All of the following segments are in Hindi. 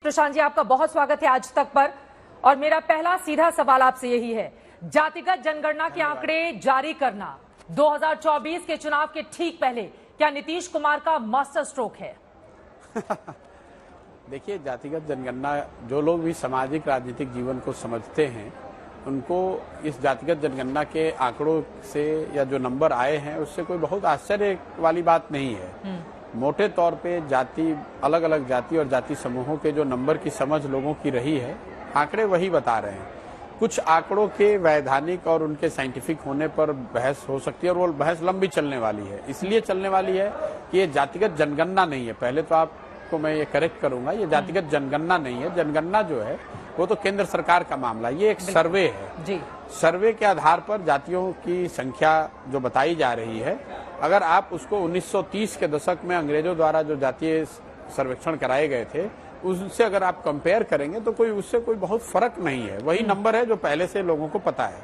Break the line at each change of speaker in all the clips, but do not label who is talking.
प्रशांत जी, आपका बहुत स्वागत है आज तक पर। और मेरा पहला सीधा सवाल आपसे यही है, जातिगत जनगणना के आंकड़े जारी करना 2024 के चुनाव के ठीक पहले क्या नीतीश कुमार का मास्टर स्ट्रोक है?
देखिए, जातिगत जनगणना, जो लोग भी सामाजिक राजनीतिक जीवन को समझते हैं उनको इस जातिगत जनगणना के आंकड़ों से या जो नंबर आए हैं उससे कोई बहुत आश्चर्य वाली बात नहीं है। मोटे तौर पे जाति, अलग अलग जाति और जाति समूहों के जो नंबर की समझ लोगों की रही है, आंकड़े वही बता रहे हैं। कुछ आंकड़ों के वैधानिक और उनके साइंटिफिक होने पर बहस हो सकती है और वो बहस लंबी चलने वाली है। इसलिए चलने वाली है कि ये जातिगत जनगणना नहीं है। पहले तो आपको मैं ये करेक्ट करूंगा, ये जातिगत जनगणना नहीं है। जनगणना जो है वो तो केंद्र सरकार का मामला, ये एक सर्वे है जी। सर्वे के आधार पर जातियों की संख्या जो बताई जा रही है, अगर आप उसको 1930 के दशक में अंग्रेजों द्वारा जो जातीय सर्वेक्षण कराए गए थे उससे अगर आप कंपेयर करेंगे तो उससे कोई बहुत फर्क नहीं है। वही नंबर है जो पहले से लोगों को पता है।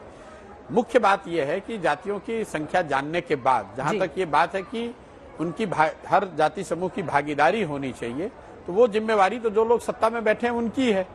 मुख्य बात यह है कि जातियों की संख्या जानने के बाद, जहां तक ये बात है कि उनकी हर जाति समूह की भागीदारी होनी चाहिए, तो वो जिम्मेवारी तो जो लोग सत्ता में बैठे हैं उनकी है।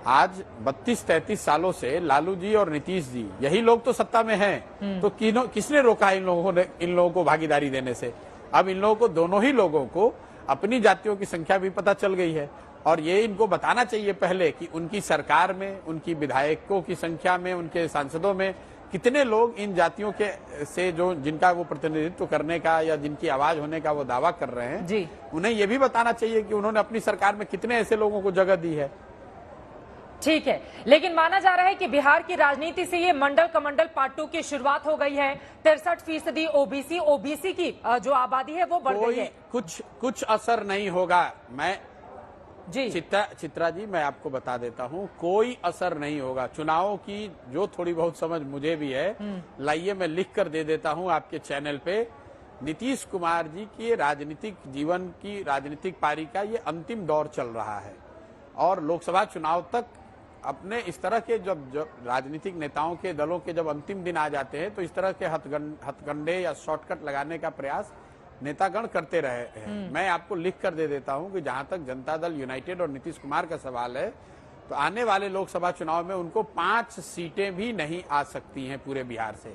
आज 32-33 सालों से लालू जी और नीतीश जी, यही लोग तो सत्ता में हैं, तो किसने रोका इन लोगों को भागीदारी देने से? अब इन लोगों को, दोनों ही लोगों को अपनी जातियों की संख्या भी पता चल गई है और ये इनको बताना चाहिए पहले कि उनकी सरकार में, उनकी विधायकों की संख्या में, उनके सांसदों में कितने लोग इन जातियों के से जो जिनका वो प्रतिनिधित्व करने का या जिनकी आवाज होने का वो दावा कर रहे हैं जी, उन्हें ये भी बताना चाहिए कि उन्होंने अपनी सरकार में कितने ऐसे लोगों को जगह दी है।
ठीक है, लेकिन माना जा रहा है कि बिहार की राजनीति से ये मंडल कमंडल पार्ट 2 की शुरुआत हो गई है। 63% ओबीसी की जो आबादी है वो बढ़ गई है।
कुछ असर नहीं होगा। मैं
जी
चित्रा जी, मैं आपको बता देता हूं, कोई असर नहीं होगा। चुनावों की जो थोड़ी बहुत समझ मुझे भी है, लाइए मैं लिख कर दे देता हूं आपके चैनल पे। नीतीश कुमार जी के राजनीतिक जीवन की, राजनीतिक पारी का ये अंतिम दौर चल रहा है और लोकसभा चुनाव तक अपने इस तरह के जब राजनीतिक नेताओं के दलों के जब अंतिम दिन आ जाते हैं तो इस तरह के हथकंडे या शॉर्टकट लगाने का प्रयास नेतागण करते रहे हैं। मैं आपको लिख कर दे देता हूं कि जहां तक जनता दल यूनाइटेड और नीतीश कुमार का सवाल है, तो आने वाले लोकसभा चुनाव में उनको 5 सीटें भी नहीं आ सकती हैं पूरे बिहार से।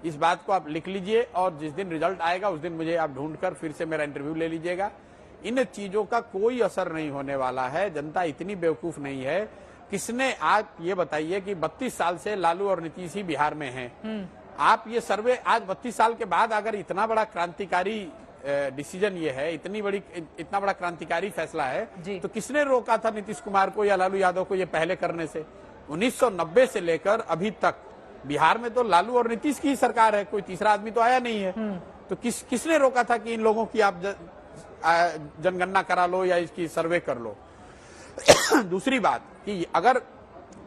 इस बात को आप लिख लीजिए और जिस दिन रिजल्ट आएगा उस दिन मुझे आप ढूंढकर फिर से मेरा इंटरव्यू ले लीजिएगा। इन चीजों का कोई असर नहीं होने वाला है। जनता इतनी बेवकूफ नहीं है। किसने, आप ये बताइए कि 32 साल से लालू और नीतीश ही बिहार में हैं। आप ये सर्वे आज 32 साल के बाद अगर इतना बड़ा क्रांतिकारी डिसीजन ये है, इतना बड़ा क्रांतिकारी फैसला है, तो किसने रोका था नीतीश कुमार को या लालू यादव को ये पहले करने से? 1990 से लेकर अभी तक बिहार में तो लालू और नीतीश की ही सरकार है, कोई तीसरा आदमी तो आया नहीं है। तो किसने रोका था कि इन लोगों की आप जनगणना करा लो या इसकी सर्वे कर लो? दूसरी बात कि अगर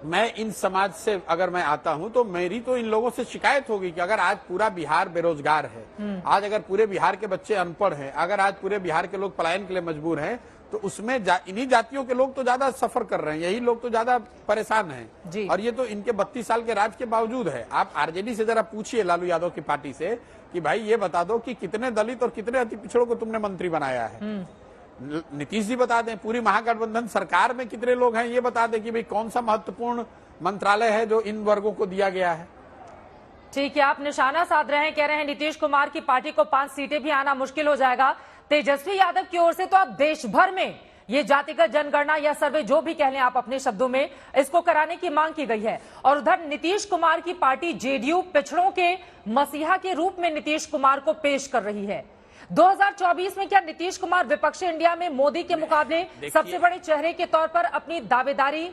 मैं इन समाज से अगर मैं आता हूं तो मेरी तो इन लोगों से शिकायत होगी कि अगर आज पूरा बिहार बेरोजगार है, आज अगर पूरे बिहार के बच्चे अनपढ़ हैं, अगर आज पूरे बिहार के लोग पलायन के लिए मजबूर हैं, तो उसमें इन्हीं जातियों के लोग तो ज्यादा सफर कर रहे हैं, यही लोग तो ज्यादा परेशान हैं। और ये तो इनके 32 साल के राज के बावजूद है। आप आरजेडी से जरा पूछिए, लालू यादव की पार्टी से, कि भाई ये बता दो कि कितने दलित और कितने अति पिछड़ों को तुमने मंत्री बनाया है। नीतीश जी बता दें, पूरी महागठबंधन सरकार में कितने लोग हैं ये बता दें कि भाई कौन सा महत्वपूर्ण मंत्रालय है जो इन वर्गों को दिया गया है।
ठीक है, आप निशाना साध रहे हैं, कह रहे हैं नीतीश कुमार की पार्टी को 5 सीटें भी आना मुश्किल हो जाएगा। तेजस्वी यादव की ओर से तो आप देश भर में ये जातिगत जनगणना या सर्वे जो भी कह लें आप अपने शब्दों में, इसको कराने की मांग की गई है। और उधर नीतीश कुमार की पार्टी जेडीयू पिछड़ों के मसीहा के रूप में नीतीश कुमार को पेश कर रही है। 2024 में क्या नीतीश कुमार विपक्षी इंडिया में मोदी के मुकाबले सबसे बड़े चेहरे के तौर पर अपनी दावेदारी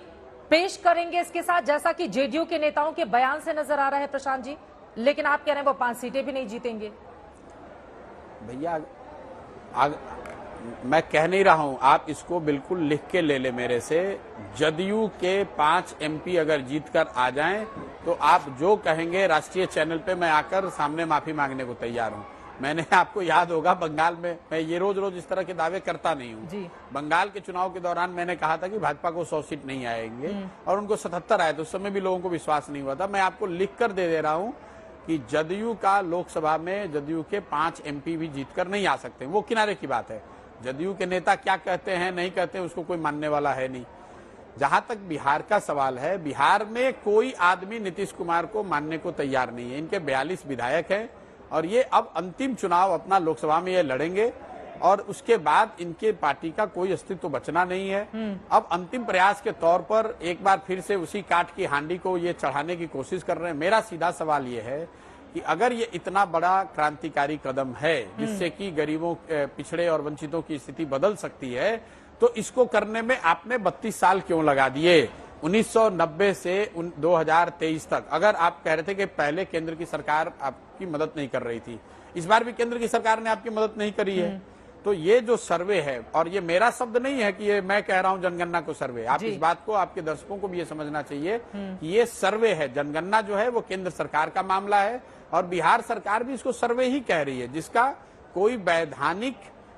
पेश करेंगे इसके साथ, जैसा कि जेडीयू के नेताओं के बयान से नजर आ रहा है प्रशांत जी? लेकिन आप कह रहे हैं वो 5 सीटें भी नहीं जीतेंगे।
भैया मैं कह नहीं रहा हूं, आप इसको बिल्कुल लिख के ले ले मेरे से। जदयू के 5 एमपी अगर जीत कर आ जाएं तो आप जो कहेंगे राष्ट्रीय चैनल पे मैं आकर सामने माफी मांगने को तैयार हूं। मैंने, आपको याद होगा, बंगाल में मैं ये रोज इस तरह के दावे करता नहीं हूँ। बंगाल के चुनाव के दौरान मैंने कहा था कि भाजपा को 100 सीट नहीं आएंगे और उनको 77 आए, तो उस समय भी लोगों को विश्वास नहीं हुआ था। मैं आपको लिख कर दे रहा हूँ कि जदयू का लोकसभा में जदयू के 5 एमपी भी जीतकर नहीं आ सकते। वो किनारे की बात है। जदयू के नेता क्या कहते हैं नहीं कहते हैं उसको कोई मानने वाला है नहीं। जहां तक बिहार का सवाल है, बिहार में कोई आदमी नीतीश कुमार को मानने को तैयार नहीं है। इनके 42 विधायक हैं और ये अब अंतिम चुनाव अपना लोकसभा में ये लड़ेंगे और उसके बाद इनके पार्टी का कोई अस्तित्व बचना नहीं है। अब अंतिम प्रयास के तौर पर एक बार फिर से उसी काठ की हांडी को ये चढ़ाने की कोशिश कर रहे हैं। मेरा सीधा सवाल ये है कि अगर ये इतना बड़ा क्रांतिकारी कदम है जिससे कि गरीबों, पिछड़े और वंचितों की स्थिति बदल सकती है, तो इसको करने में आपने 32 साल क्यों लगा दिए? 1990 से 2023 तक। अगर आप कह रहे थे कि पहले केंद्र की सरकार आपकी मदद नहीं कर रही थी, इस बार भी केंद्र की सरकार ने आपकी मदद नहीं करी है। तो ये जो सर्वे है, और ये मेरा शब्द नहीं है कि ये मैं कह रहा हूं जनगणना को सर्वे, आप इस बात को, आपके दर्शकों को भी ये समझना चाहिए कि ये सर्वे है। जनगणना जो है वो केंद्र सरकार का मामला है और बिहार सरकार भी इसको सर्वे ही कह रही है, जिसका कोई वैधानिक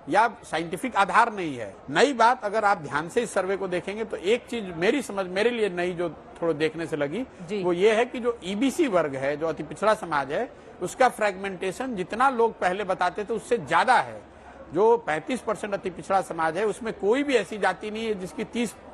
या साइंटिफिक आधार नहीं है। नई बात, अगर आप ध्यान से इस सर्वे को देखेंगे तो एक चीज मेरे लिए नई जो थोड़ा देखने से लगी वो ये है कि जो ईबीसी वर्ग है, जो अति पिछड़ा समाज है, उसका फ्रेगमेंटेशन जितना लोग पहले बताते थे उससे ज्यादा है। जो 35% अति पिछड़ा समाज है उसमें कोई भी ऐसी जाति नहीं है जिसकी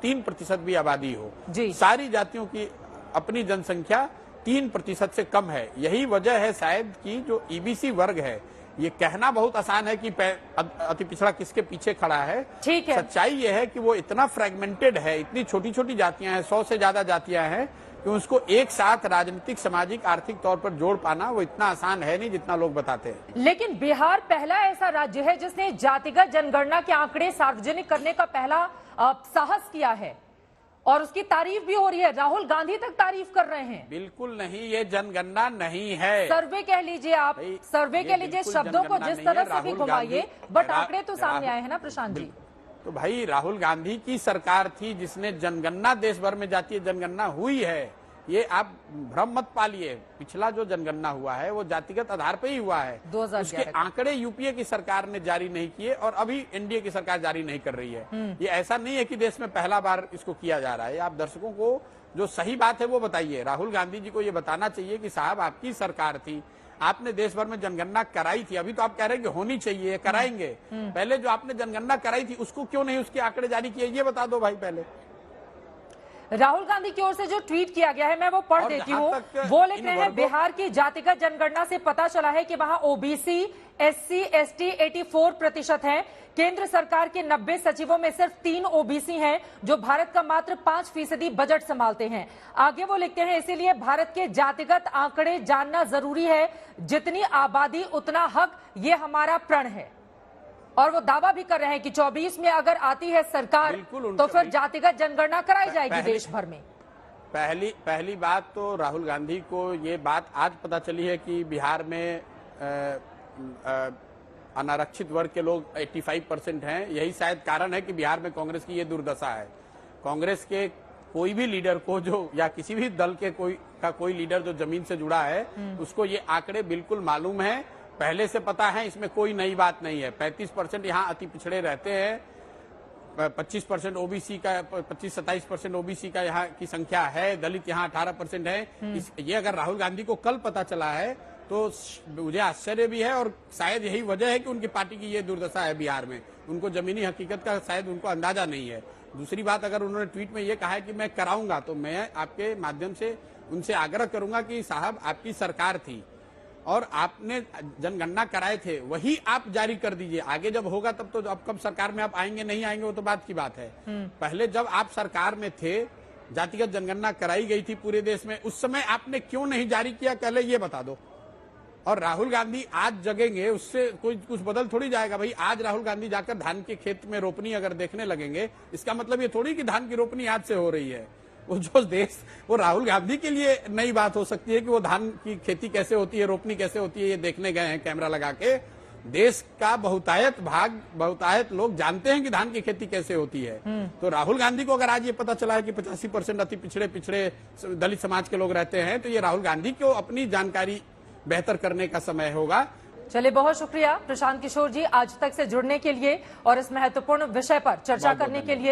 3% भी आबादी हो। सारी जातियों की अपनी जनसंख्या 3% से कम है। यही वजह है शायद कि जो ईबीसी वर्ग है, ये कहना बहुत आसान है कि अति पिछड़ा किसके पीछे खड़ा है।
ठीक है,
सच्चाई ये है कि वो इतना फ्रेगमेंटेड है, इतनी छोटी छोटी जातियां हैं, 100 से ज्यादा जातियां हैं, कि उसको एक साथ राजनीतिक, सामाजिक, आर्थिक तौर पर जोड़ पाना वो इतना आसान है नहीं जितना लोग बताते हैं।
लेकिन बिहार पहला ऐसा राज्य है जिसने जातिगत जनगणना के आंकड़े सार्वजनिक करने का पहला साहस किया है और उसकी तारीफ भी हो रही है। राहुल गांधी तक तारीफ कर रहे हैं।
बिल्कुल नहीं, ये जनगणना नहीं है,
सर्वे कह लीजिए, आप सर्वे कह लीजिए, शब्दों को जिस तरह से भी घुमाइए, बट आंकड़े तो सामने आए हैं ना प्रशांत जी।
तो भाई राहुल गांधी की सरकार थी जिसने जनगणना, देश भर में जातीय जनगणना हुई है, ये आप भ्रम मत पालिए। पिछला जो जनगणना हुआ है वो जातिगत आधार पे ही हुआ है। उसके आंकड़े यूपीए की सरकार ने जारी नहीं किए और अभी एनडीए की सरकार जारी नहीं कर रही है। ये ऐसा नहीं है कि देश में पहला बार इसको किया जा रहा है। आप दर्शकों को जो सही बात है वो बताइए। राहुल गांधी जी को ये बताना चाहिए कि साहब आपकी सरकार थी, आपने देश भर में जनगणना कराई थी। अभी तो आप कह रहे हैं कि होनी चाहिए, कराएंगे। पहले जो आपने जनगणना कराई थी उसको क्यों नहीं उसके आंकड़े जारी किए, ये बता दो भाई। पहले
राहुल गांधी की ओर से जो ट्वीट किया गया है मैं वो पढ़ देती हूँ। वो लिख रहे हैं, बिहार की जातिगत जनगणना से पता चला है कि वहां ओबीसी, एससी, एसटी 84% हैं। केंद्र सरकार के 90 सचिवों में सिर्फ 3 ओबीसी हैं, जो भारत का मात्र 5% बजट संभालते हैं। आगे वो लिखते हैं, इसीलिए भारत के जातिगत आंकड़े जानना जरूरी है। जितनी आबादी उतना हक, ये हमारा प्रण है। और वो दावा भी कर रहे हैं कि 24 में अगर आती है सरकार तो फिर जातिगत जनगणना कराई जाएगी देश भर में।
पहली बात तो राहुल गांधी को ये बात आज पता चली है कि बिहार में अनारक्षित वर्ग के लोग 85% हैं। यही शायद कारण है कि बिहार में कांग्रेस की ये दुर्दशा है। कांग्रेस के कोई भी लीडर को, जो या किसी भी दल के कोई लीडर जो जमीन से जुड़ा है, उसको ये आंकड़े बिल्कुल मालूम है, पहले से पता है। इसमें कोई नई बात नहीं है। 35% यहाँ अति पिछड़े रहते हैं, 25% ओबीसी का, 25-27% ओबीसी का यहाँ की संख्या है, दलित यहाँ 18% है। ये अगर राहुल गांधी को कल पता चला है तो मुझे आश्चर्य भी है, और शायद यही वजह है कि उनकी पार्टी की ये दुर्दशा है बिहार में। उनको जमीनी हकीकत का शायद उनको अंदाजा नहीं है। दूसरी बात, अगर उन्होंने ट्वीट में ये कहा है कि मैं कराऊंगा, तो मैं आपके माध्यम से उनसे आग्रह करूंगा कि साहब आपकी सरकार थी और आपने जनगणना कराए थे, वही आप जारी कर दीजिए। आगे जब होगा तब तो, अब कब सरकार में आप आएंगे नहीं आएंगे वो तो बात की बात है। पहले जब आप सरकार में थे, जातिगत जनगणना कराई गई थी पूरे देश में, उस समय आपने क्यों नहीं जारी किया, पहले ये बता दो। और राहुल गांधी आज जगेंगे, उससे कोई कुछ बदल थोड़ी जाएगा भाई। आज राहुल गांधी जाकर धान के खेत में रोपनी अगर देखने लगेंगे, इसका मतलब ये थोड़ी कि धान की रोपनी आज से हो रही है। वो जो देश, वो राहुल गांधी के लिए नई बात हो सकती है कि वो धान की खेती कैसे होती है, रोपनी कैसे होती है, ये देखने गए हैं कैमरा लगा के। देश का बहुतायत लोग जानते हैं कि धान की खेती कैसे होती है। तो राहुल गांधी को अगर आज ये पता चला है कि 85% अति पिछड़े दलित समाज के लोग रहते हैं, तो ये राहुल गांधी को अपनी जानकारी बेहतर करने का समय होगा।
चलिए, बहुत शुक्रिया प्रशांत किशोर जी आज तक से जुड़ने के लिए और इस महत्वपूर्ण विषय पर चर्चा करने के लिए।